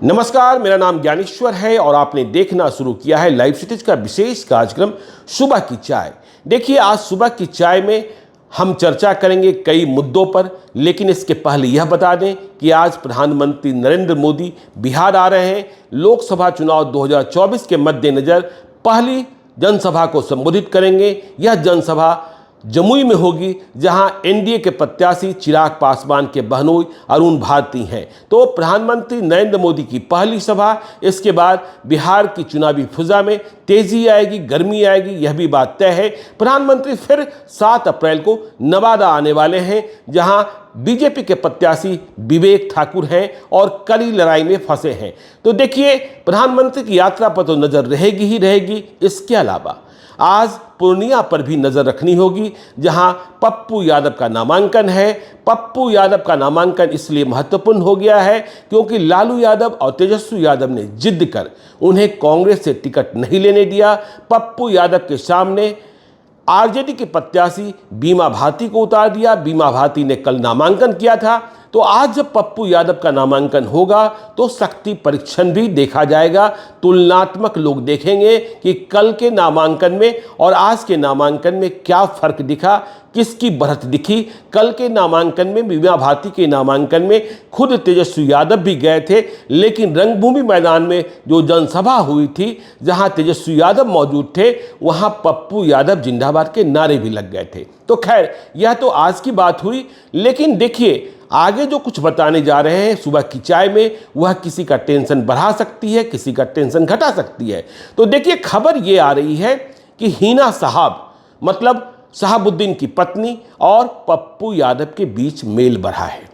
नमस्कार, मेरा नाम ज्ञानेश्वर है और आपने देखना शुरू किया है लाइव सिटीज का विशेष कार्यक्रम सुबह की चाय। देखिए, आज सुबह की चाय में हम चर्चा करेंगे कई मुद्दों पर, लेकिन इसके पहले यह बता दें कि आज प्रधानमंत्री नरेंद्र मोदी बिहार आ रहे हैं। लोकसभा चुनाव 2024 के मद्देनजर पहली जनसभा को संबोधित करेंगे। यह जनसभा जमुई में होगी, जहां एनडीए के प्रत्याशी चिराग पासवान के बहनोई अरुण भारती हैं। तो प्रधानमंत्री नरेंद्र मोदी की पहली सभा, इसके बाद बिहार की चुनावी फिजा में तेजी आएगी, गर्मी आएगी, यह भी बात तय है। प्रधानमंत्री फिर 7 अप्रैल को नवादा आने वाले हैं, जहां बीजेपी के प्रत्याशी विवेक ठाकुर हैं और कड़ी लड़ाई में फंसे हैं। तो देखिए, प्रधानमंत्री की यात्रा पर तो नजर रहेगी ही रहेगी। इसके अलावा आज पूर्णिया पर भी नजर रखनी होगी, जहां पप्पू यादव का नामांकन है। पप्पू यादव का नामांकन इसलिए महत्वपूर्ण हो गया है क्योंकि लालू यादव और तेजस्वी यादव ने जिद कर उन्हें कांग्रेस से टिकट नहीं लेने दिया। पप्पू यादव के सामने आरजेडी के प्रत्याशी बीमा भारती को उतार दिया। बीमा भारती ने कल नामांकन किया था, तो आज जब पप्पू यादव का नामांकन होगा तो शक्ति परीक्षण भी देखा जाएगा। तुलनात्मक लोग देखेंगे कि कल के नामांकन में और आज के नामांकन में क्या फर्क दिखा, किसकी बढ़त दिखी। कल के नामांकन में, बीमा भारती के नामांकन में खुद तेजस्वी यादव भी गए थे, लेकिन रंगभूमि मैदान में जो जनसभा हुई थी, जहां तेजस्वी यादव मौजूद थे, वहां पप्पू यादव जिंदाबाद के नारे भी लग गए थे। तो खैर, यह तो आज की बात हुई, लेकिन देखिए आगे जो कुछ बताने जा रहे हैं सुबह की चाय में, वह किसी का टेंशन बढ़ा सकती है, किसी का टेंशन घटा सकती है। तो देखिए, खबर ये आ रही है कि हिना साहब, मतलब शहाबुद्दीन की पत्नी और पप्पू यादव के बीच मेल बढ़ा है।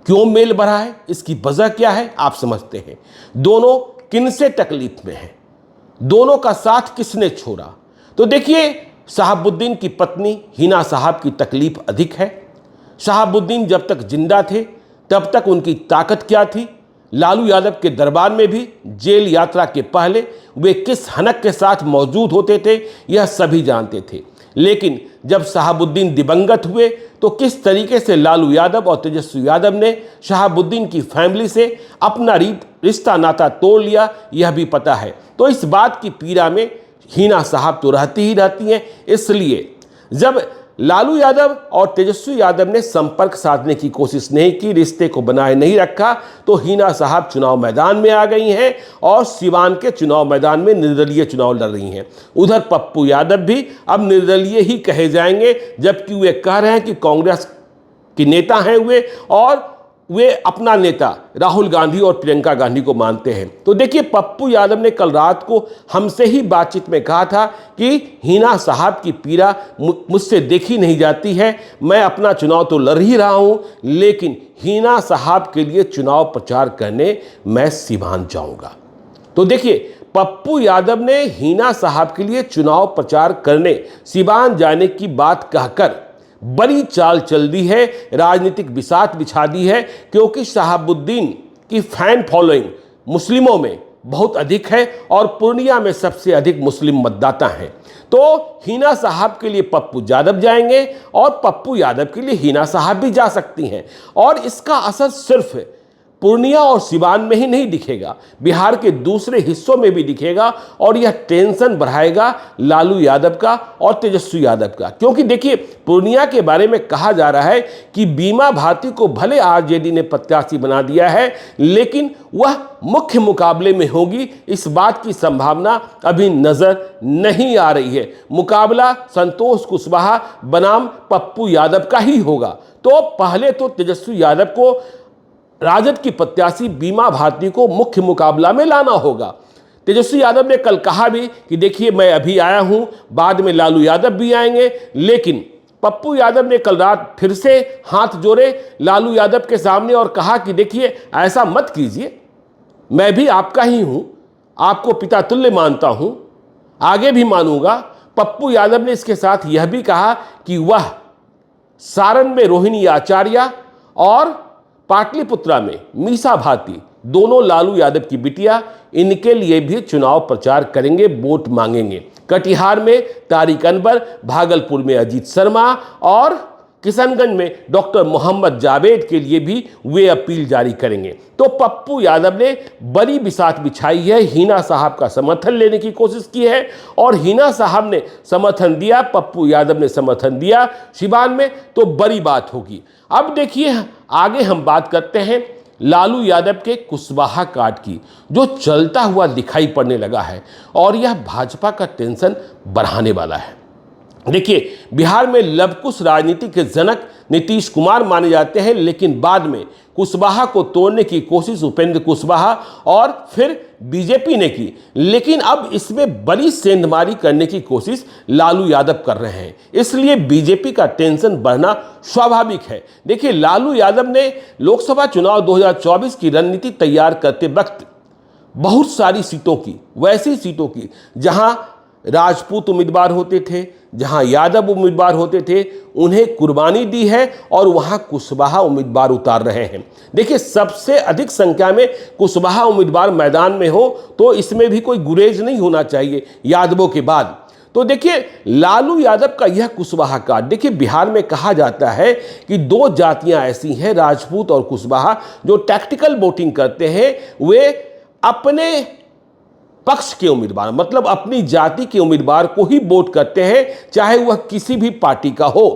क्यों मेल बढ़ा है, इसकी वजह क्या है, आप समझते हैं। दोनों किनसे तकलीफ में हैं, दोनों का साथ किसने छोड़ा। तो देखिए, शहाबुद्दीन की पत्नी हिना साहब की तकलीफ अधिक है। शहाबुद्दीन जब तक जिंदा थे तब तक उनकी ताकत क्या थी। लालू यादव के दरबार में भी जेल यात्रा के पहले वे किस हनक के साथ मौजूद होते थे, यह सभी जानते थे। लेकिन जब शहाबुद्दीन दिवंगत हुए तो किस तरीके से लालू यादव और तेजस्वी यादव ने शहाबुद्दीन की फैमिली से अपना रिश्ता नाता तोड़ लिया, यह भी पता है। तो इस बात की पीड़ा में हिना साहब तो रहती ही रहती हैं। इसलिए जब लालू यादव और तेजस्वी यादव ने संपर्क साधने की कोशिश नहीं की, रिश्ते को बनाए नहीं रखा, तो हिना साहब चुनाव मैदान में आ गई हैं और सिवान के चुनाव मैदान में निर्दलीय चुनाव लड़ रही हैं। उधर पप्पू यादव भी अब निर्दलीय ही कहे जाएंगे, जबकि वे कह रहे हैं कि कांग्रेस के नेता हैं वे, और वे अपना नेता राहुल गांधी और प्रियंका गांधी को मानते हैं। तो देखिए, पप्पू यादव ने कल रात को हमसे ही बातचीत में कहा था कि हिना साहब की पीड़ा मुझसे देखी नहीं जाती है। मैं अपना चुनाव तो लड़ ही रहा हूं, लेकिन हिना साहब के लिए चुनाव प्रचार करने मैं सिवान जाऊंगा। तो देखिए, पप्पू यादव ने हिना साहब के लिए चुनाव प्रचार करने सिवान जाने की बात कहकर बड़ी चाल चल दी है, राजनीतिक बिसात बिछा दी है, क्योंकि शहाबुद्दीन की फैन फॉलोइंग मुस्लिमों में बहुत अधिक है और पूर्णिया में सबसे अधिक मुस्लिम मतदाता हैं। तो हिना साहब के लिए पप्पू यादव जाएंगे और पप्पू यादव के लिए हिना साहब भी जा सकती हैं, और इसका असर सिर्फ पूर्णिया और सिवान में ही नहीं दिखेगा, बिहार के दूसरे हिस्सों में भी दिखेगा, और यह टेंशन बढ़ाएगा लालू यादव का और तेजस्वी यादव का। क्योंकि देखिए, पूर्णिया के बारे में कहा जा रहा है कि बीमा भारती को भले आरजेडी ने प्रत्याशी बना दिया है, लेकिन वह मुख्य मुकाबले में होगी, इस बात की संभावना अभी नजर नहीं आ रही है। मुकाबला संतोष कुशवाहा बनाम पप्पू यादव का ही होगा। तो पहले तो तेजस्वी यादव को राजद की प्रत्याशी बीमा भारती को मुख्य मुकाबला में लाना होगा। तेजस्वी यादव ने कल कहा भी कि देखिए, मैं अभी आया हूं, बाद में लालू यादव भी आएंगे, लेकिन पप्पू यादव ने कल रात फिर से हाथ जोड़े लालू यादव के सामने और कहा कि देखिए, ऐसा मत कीजिए, मैं भी आपका ही हूं, आपको पिता तुल्य मानता हूं, आगे भी मानूंगा। पप्पू यादव ने इसके साथ यह भी कहा कि वह सारण में रोहिणी आचार्य और पाटलिपुत्रा में मीसा भारती, दोनों लालू यादव की बिटिया, इनके लिए भी चुनाव प्रचार करेंगे, वोट मांगेंगे। कटिहार में तारिक अनवर, भागलपुर में अजीत शर्मा और किशनगंज में डॉक्टर मोहम्मद जावेद के लिए भी वे अपील जारी करेंगे। तो पप्पू यादव ने बड़ी बिसात बिछाई है, हिना साहब का समर्थन लेने की कोशिश की है और हिना साहब ने समर्थन दिया, पप्पू यादव ने समर्थन दिया सिवान में, तो बड़ी बात होगी। अब देखिए आगे हम बात करते हैं लालू यादव के कुशवाहा कांड की, जो चलता हुआ दिखाई पड़ने लगा है और यह भाजपा का टेंशन बढ़ाने वाला है। देखिए बिहार में लवकुश राजनीति के जनक नीतीश कुमार माने जाते हैं, लेकिन बाद में कुशवाहा को तोड़ने की कोशिश उपेंद्र कुशवाहा और फिर बीजेपी ने की, लेकिन अब इसमें बड़ी सेंधमारी करने की कोशिश लालू यादव कर रहे हैं, इसलिए बीजेपी का टेंशन बढ़ना स्वाभाविक है। देखिए लालू यादव ने लोकसभा चुनाव 2024 की रणनीति तैयार करते वक्त बहुत सारी सीटों की, वैसी सीटों की जहां राजपूत उम्मीदवार होते थे, जहां यादव उम्मीदवार होते थे, उन्हें कुर्बानी दी है और वहां कुशवाहा उम्मीदवार उतार रहे हैं। देखिए सबसे अधिक संख्या में कुशवाहा उम्मीदवार मैदान में हो तो इसमें भी कोई गुरेज नहीं होना चाहिए यादवों के बाद। तो देखिए लालू यादव का यह कुशवाहा कांड, देखिए बिहार में कहा जाता है कि दो जातियां ऐसी हैं, राजपूत और कुशवाहा, जो टैक्टिकल वोटिंग करते हैं, वे अपने पक्ष के उम्मीदवार, मतलब अपनी जाति के उम्मीदवार को ही वोट करते हैं, चाहे वह किसी भी पार्टी का हो।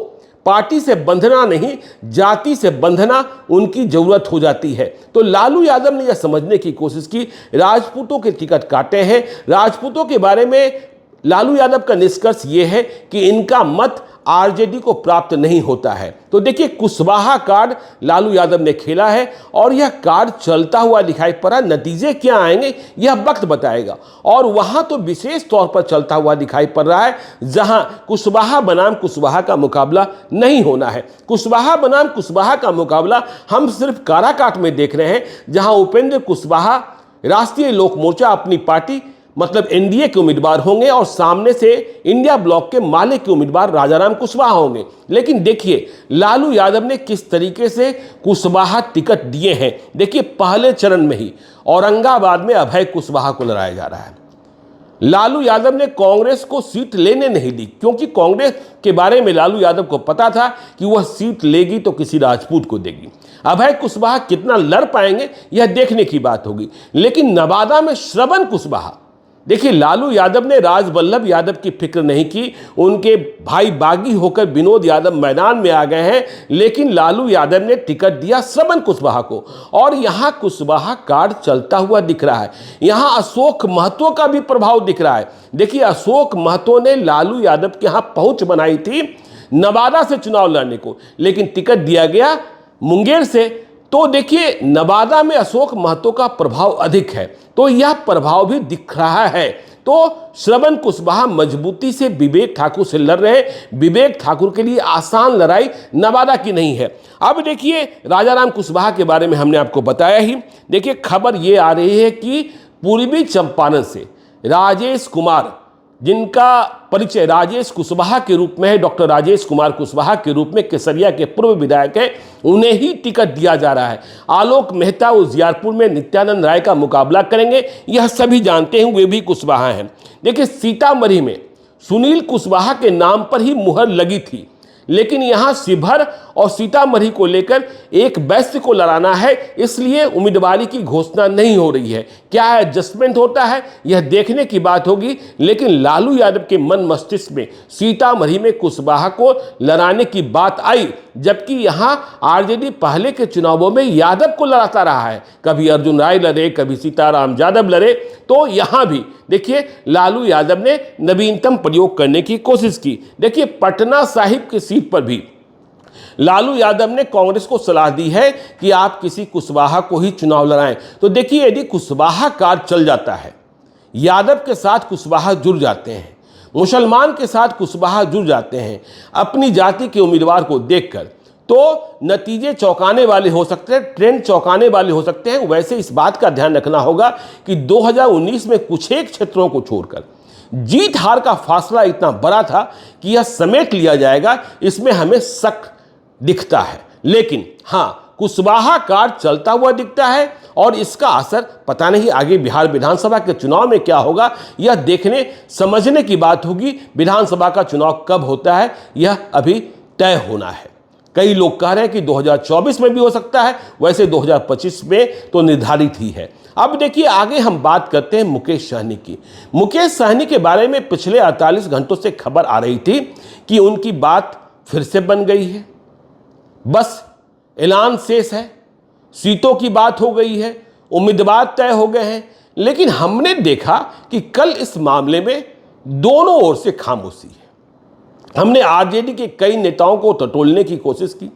पार्टी से बंधना नहीं, जाति से बंधना उनकी जरूरत हो जाती है। तो लालू यादव ने यह समझने की कोशिश की, राजपूतों के टिकट काटे हैं। राजपूतों के बारे में लालू यादव का निष्कर्ष यह है कि इनका मत आरजेडी को प्राप्त नहीं होता है। तो देखिए कुशवाहा कार्ड लालू यादव ने खेला है और यह कार्ड चलता हुआ दिखाई पड़ा। नतीजे क्या आएंगे यह वक्त बताएगा, और वहां तो विशेष तौर पर चलता हुआ दिखाई पड़ रहा है जहां कुशवाहा बनाम कुशवाहा का मुकाबला नहीं होना है। कुशवाहा बनाम कुशवाहा का मुकाबला हम सिर्फ काराकाट में देख रहे हैं, जहां उपेंद्र कुशवाहा राष्ट्रीय लोक मोर्चा अपनी पार्टी मतलब एनडीए के उम्मीदवार होंगे और सामने से इंडिया ब्लॉक के माले के उम्मीदवार राजाराम कुशवाहा होंगे। लेकिन देखिए लालू यादव ने किस तरीके से कुशवाहा टिकट दिए हैं। देखिए पहले चरण में ही औरंगाबाद में अभय कुशवाहा को लड़ाया जा रहा है। लालू यादव ने कांग्रेस को सीट लेने नहीं दी, क्योंकि कांग्रेस के बारे में लालू यादव को पता था कि वह सीट लेगी तो किसी राजपूत को देगी। अभय कुशवाहा कितना लड़ पाएंगे यह देखने की बात होगी। लेकिन नवादा में श्रवण कुशवाहा, देखिए लालू यादव ने राजवल्लभ यादव की फिक्र नहीं की, उनके भाई बागी होकर विनोद यादव मैदान में आ गए हैं, लेकिन लालू यादव ने टिकट दिया श्रवण कुशवाहा को और यहां कुशवाहा कार्ड चलता हुआ दिख रहा है। यहां अशोक महतो का भी प्रभाव दिख रहा है। देखिए अशोक महतो ने लालू यादव के यहां पहुंच बनाई थी नवादा से चुनाव लड़ने को, लेकिन टिकट दिया गया मुंगेर से। तो देखिए नवादा में अशोक महतो का प्रभाव अधिक है, तो यह प्रभाव भी दिख रहा है। तो श्रवण कुशवाहा मजबूती से विवेक ठाकुर से लड़ रहे हैं। विवेक ठाकुर के लिए आसान लड़ाई नवादा की नहीं है। अब देखिए राजाराम कुशवाहा के बारे में हमने आपको बताया ही। देखिए खबर ये आ रही है कि पूर्वी चंपारण से राजेश कुमार, जिनका परिचय राजेश कुशवाहा के रूप में है, डॉक्टर राजेश कुमार कुशवाहा के रूप में केसरिया के पूर्व विधायक है, उन्हें ही टिकट दिया जा रहा है। आलोक मेहता उजियारपुर में नित्यानंद राय का मुकाबला करेंगे, यह सभी जानते हैं, वे भी कुशवाहा हैं। देखिए सीतामढ़ी में सुनील कुशवाहा के नाम पर ही मुहर लगी थी, लेकिन यहां शिवहर और सीतामढ़ी को लेकर एक वैश्य को लड़ाना है, इसलिए उम्मीदवारी की घोषणा नहीं हो रही है। क्या एडजस्टमेंट होता है यह देखने की बात होगी, लेकिन लालू यादव के मन मस्तिष्क में सीतामढ़ी में कुशवाहा को लड़ाने की बात आई, जबकि यहां आरजेडी पहले के चुनावों में यादव को लड़ाता रहा है। कभी अर्जुन राय लड़े, कभी सीताराम यादव लड़े, तो यहां भी देखिए लालू यादव ने नवीनतम प्रयोग करने की कोशिश की। देखिए पटना साहिब की सीट पर भी लालू यादव ने कांग्रेस को सलाह दी है कि आप किसी कुशवाहा को ही चुनाव लड़ाएं। तो देखिए यदि कुशवाहा कार्ड चल जाता है, यादव के साथ कुशवाहा जुड़ जाते हैं, मुसलमान के साथ कुशवाहा जुड़ जाते हैं अपनी जाति के उम्मीदवार को देखकर, तो नतीजे चौंकाने वाले हो सकते हैं, ट्रेंड चौंकाने वाले हो सकते हैं। वैसे इस बात का ध्यान रखना होगा कि 2019 में कुछ एक क्षेत्रों को छोड़कर जीत हार का फासला इतना बड़ा था कि यह समेट लिया जाएगा, इसमें हमें शक दिखता है। लेकिन हाँ कुशवाहा कार्ड चलता हुआ दिखता है और इसका असर पता नहीं आगे बिहार विधानसभा के चुनाव में क्या होगा, यह देखने समझने की बात होगी। विधानसभा का चुनाव कब होता है यह अभी तय होना है। कई लोग कह रहे हैं कि 2024 में भी हो सकता है, वैसे 2025 में तो निर्धारित ही है। अब देखिए आगे हम बात करते हैं मुकेश सहनी की। मुकेश सहनी के बारे में पिछले 48 घंटों से खबर आ रही थी कि उनकी बात फिर से बन गई है, बस ऐलान शेष है, सीटों की बात हो गई है, उम्मीदवार तय हो गए हैं। लेकिन हमने देखा कि कल इस मामले में दोनों ओर से खामोशी है। हमने आरजेडी के कई नेताओं को टटोलने की कोशिश की,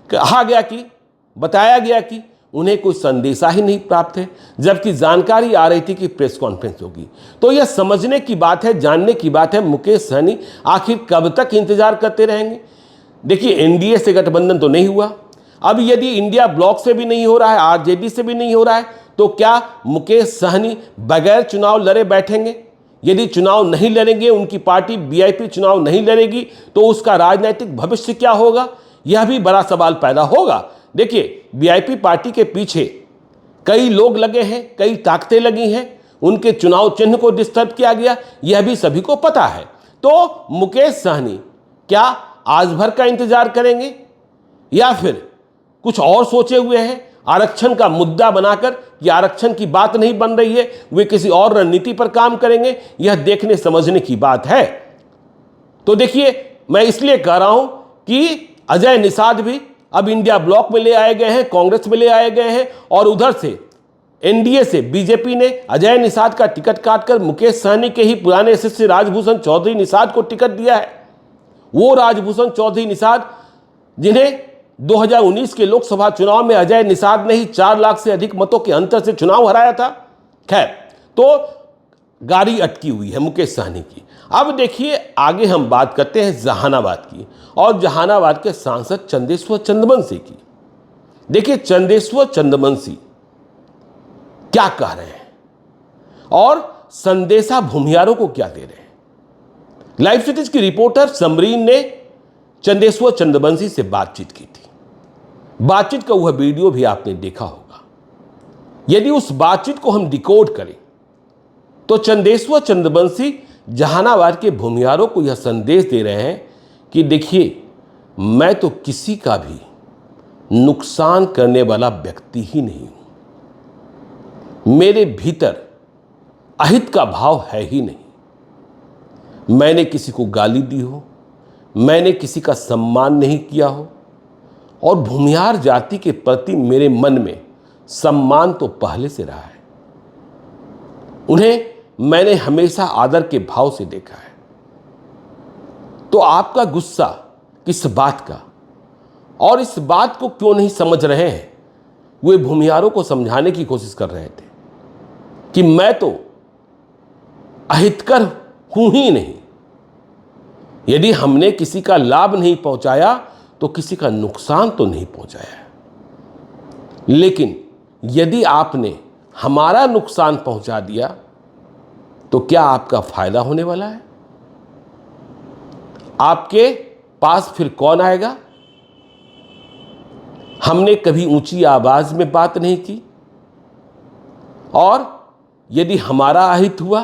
कहा गया कि बताया गया कि उन्हें कोई संदेशा ही नहीं प्राप्त है, जबकि जानकारी आ रही थी कि प्रेस कॉन्फ्रेंस होगी। तो यह समझने की बात है, जानने की बात है, मुकेश सहनी आखिर कब तक इंतजार करते रहेंगे। देखिए एनडीए से गठबंधन तो नहीं हुआ, अब यदि इंडिया ब्लॉक से भी नहीं हो रहा है, आरजेडी से भी नहीं हो रहा है, तो क्या मुकेश सहनी बगैर चुनाव लड़े बैठेंगे? यदि चुनाव नहीं लड़ेंगे, उनकी पार्टी वीआईपी चुनाव नहीं लड़ेगी, तो उसका राजनीतिक भविष्य क्या होगा, यह भी बड़ा सवाल पैदा होगा। देखिए वीआईपी पार्टी के पीछे कई लोग लगे हैं, कई ताकतें लगी हैं, उनके चुनाव चिन्ह को डिस्टर्ब किया गया, यह भी सभी को पता है। तो मुकेश सहनी क्या आज भर का इंतजार करेंगे या फिर कुछ और सोचे हुए हैं? आरक्षण का मुद्दा बनाकर या आरक्षण की बात नहीं बन रही है, वे किसी और रणनीति पर काम करेंगे, यह देखने समझने की बात है। तो देखिए मैं इसलिए कह रहा हूं कि अजय निषाद भी अब इंडिया ब्लॉक में ले आए गए हैं, कांग्रेस में ले आए गए हैं, और उधर से एनडीए से बीजेपी ने अजय निषाद का टिकट काटकर मुकेश सहनी के ही पुराने शिष्य राजभूषण चौधरी निषाद को टिकट दिया है। वो राजभूषण चौधरी निषाद जिन्हें 2019 के लोकसभा चुनाव में अजय निषाद ने ही 4 लाख से अधिक मतों के अंतर से चुनाव हराया था। खैर, तो गाड़ी अटकी हुई है मुकेश सहनी की। अब देखिए आगे हम बात करते हैं जहानाबाद की, और जहानाबाद के सांसद चंदेश्वर चंद्रवंशी की। देखिए चंदेश्वर चंद्रवंशी क्या कह रहे हैं और संदेशा भूमिहारों को क्या दे रहे हैं। लाइव सिटीज की रिपोर्टर समरीन ने चंदेश्वर चंद्रवंशी से बातचीत की थी। बातचीत का वह वीडियो भी आपने देखा होगा। यदि उस बातचीत को हम डिकोड करें तो चंदेश्वर चंद्रवंशी जहानाबाद के भूमिहारों को यह संदेश दे रहे हैं कि देखिए मैं तो किसी का भी नुकसान करने वाला व्यक्ति ही नहीं हूं, मेरे भीतर अहित का भाव है ही नहीं। मैंने किसी को गाली दी हो, मैंने किसी का सम्मान नहीं किया हो, और भूमिहार जाति के प्रति मेरे मन में सम्मान तो पहले से रहा है। उन्हें मैंने हमेशा आदर के भाव से देखा है। तो आपका गुस्सा किस बात का, और इस बात को क्यों नहीं समझ रहे हैं? वे भूमिहारों को समझाने की कोशिश कर रहे थे कि मैं तो अहितकर हूं ही नहीं। यदि हमने किसी का लाभ नहीं पहुंचाया तो किसी का नुकसान तो नहीं पहुंचाया, लेकिन यदि आपने हमारा नुकसान पहुंचा दिया तो क्या आपका फायदा होने वाला है? आपके पास फिर कौन आएगा? हमने कभी ऊंची आवाज में बात नहीं की, और यदि हमारा अहित हुआ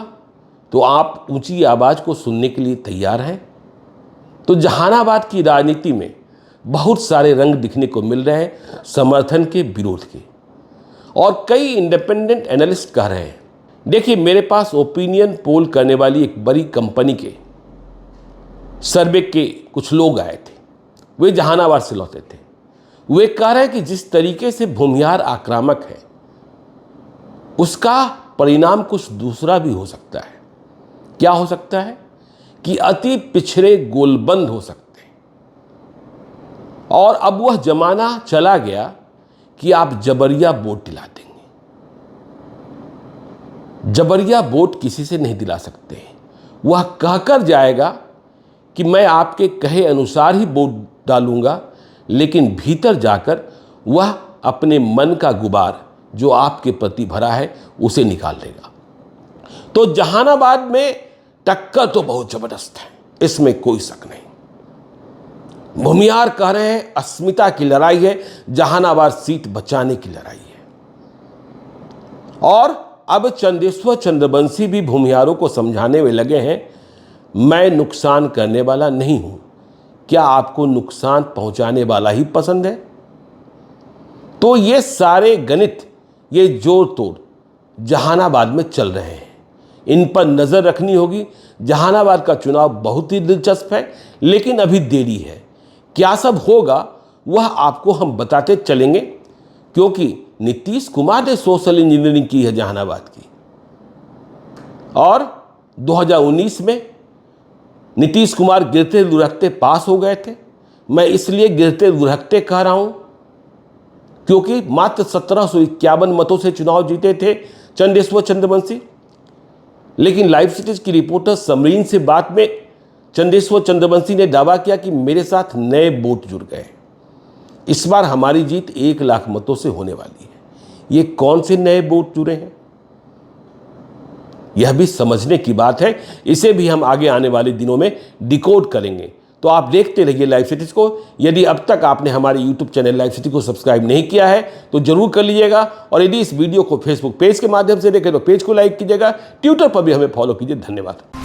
तो आप ऊंची आवाज को सुनने के लिए तैयार हैं? तो जहानाबाद की राजनीति में बहुत सारे रंग दिखने को मिल रहे हैं, समर्थन के, विरोध के, और कई इंडिपेंडेंट एनालिस्ट कह रहे हैं। देखिए मेरे पास ओपिनियन पोल करने वाली एक बड़ी कंपनी के सर्वे के कुछ लोग आए थे, वे जहानाबाद से लौटे थे। वे कह रहे हैं कि जिस तरीके से भूमिहार आक्रामक है उसका परिणाम कुछ दूसरा भी हो सकता है। क्या हो सकता है? कि अति पिछड़े गोलबंद हो सकते हैं, और अब वह जमाना चला गया कि आप जबरिया वोट दिला देंगे। जबरिया वोट किसी से नहीं दिला सकते हैं। वह कहकर जाएगा कि मैं आपके कहे अनुसार ही वोट डालूंगा, लेकिन भीतर जाकर वह अपने मन का गुबार जो आपके प्रति भरा है उसे निकाल देगा। तो जहानाबाद में टक्कर तो बहुत जबरदस्त है, इसमें कोई शक नहीं। भूमिहार कह रहे हैं अस्मिता की लड़ाई है, जहानाबाद सीट बचाने की लड़ाई है। और अब चंदेश्वर चंद्रवंशी भी भूमिहारों को समझाने में लगे हैं, मैं नुकसान करने वाला नहीं हूं, क्या आपको नुकसान पहुंचाने वाला ही पसंद है? तो ये सारे गणित, ये जोड़ तोड़ जहानाबाद में चल रहे हैं, इन पर नजर रखनी होगी। जहानाबाद का चुनाव बहुत ही दिलचस्प है, लेकिन अभी देरी है। क्या सब होगा वह आपको हम बताते चलेंगे, क्योंकि नीतीश कुमार ने सोशल इंजीनियरिंग की है जहानाबाद की। और 2019 में नीतीश कुमार गिरते लुढ़कते पास हो गए थे। मैं इसलिए गिरते लुढ़कते कह रहा हूं क्योंकि मात्र 1751 मतों से चुनाव जीते थे चंदेश्वर चंद्रवंशी। लेकिन लाइव सिटीज की रिपोर्टर समरीन से बात में चंदेश्वर चंद्रवंशी ने दावा किया कि मेरे साथ नए वोट जुड़ गए। इस बार हमारी जीत 1 लाख मतों से होने वाली है। ये कौन से नए वोट जुड़े हैं, यह भी समझने की बात है। इसे भी हम आगे आने वाले दिनों में डिकोड करेंगे। तो आप देखते रहिए लाइव सिटीज को। यदि अब तक आपने हमारे यूट्यूब चैनल लाइव सिटी को सब्सक्राइब नहीं किया है तो जरूर कर लीजिएगा। और यदि इस वीडियो को फेसबुक पेज के माध्यम से देखें तो पेज को लाइक कीजिएगा, ट्विटर पर भी हमें फॉलो कीजिए। धन्यवाद।